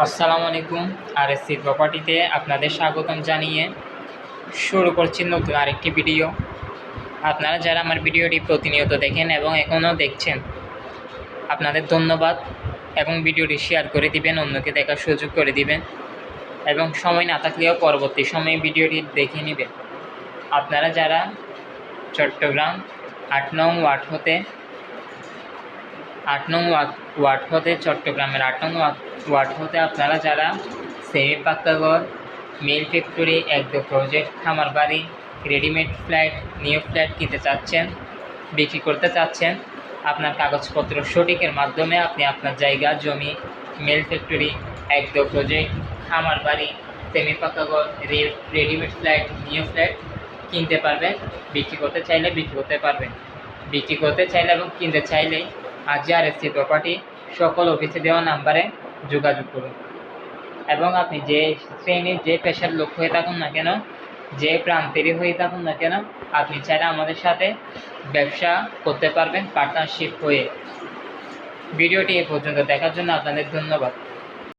আসসালামু আলাইকুম। আরএসসি প্রপার্টিতে আপনাদের স্বাগতম জানিয়ে শুরু করছি নতুন আরেকটি ভিডিও। আপনারা যারা আমার ভিডিওটি প্রতিনিয়ত দেখেন এবং এখনও দেখছেন, আপনাদের ধন্যবাদ। এবং ভিডিওটি শেয়ার করে দিবেন, অন্যকে দেখার সুযোগ করে দিবেন এবং সময় না থাকলেও পরবর্তী সময়ে ভিডিওটি দেখে নেবেন। আপনারা যারা চট্টগ্রাম ৮ নং ওয়ার্ড হতে চট্টগ্রামের ৮ নং ওয়ার্ড হতে আপনারা যারা সেমি পাক্কা ঘর, মিল ফ্যাক্টরি, একদম প্রজেক্ট, খামার বাড়ি, রেডিমেড ফ্ল্যাট, নিউ ফ্ল্যাট কিনতে চাচ্ছেন, বিক্রি করতে চাচ্ছেন, আপনার কাগজপত্র সঠিকের মাধ্যমে আপনি আপনার জায়গা, জমি, মিল ফ্যাক্টরি, একদম প্রজেক্ট, খামার বাড়ি, সেমি পাক্কা ঘর, রেডিমেড ফ্ল্যাট, নিউ ফ্ল্যাট কিনতে পারবেন। বিক্রি করতে চাইলে বিক্রি করতে পারবেন। বিক্রি করতে চাইলে এবং কিনতে চাইলে আজই আরএসসি প্রপার্টি সকল অফিসে দেওয়া নাম্বারে যোগাযোগ করুন। এবং আপনি যে শ্রেণীর যে পেশার লোক হয়ে থাকুন না কেন, যে প্রান্তেরই হয়ে থাকুন না কেন, আপনি চাইলে আমাদের সাথে ব্যবসা করতে পারবেন পার্টনারশিপ হয়ে। ভিডিওটি এ পর্যন্ত দেখার জন্য আপনাদের ধন্যবাদ।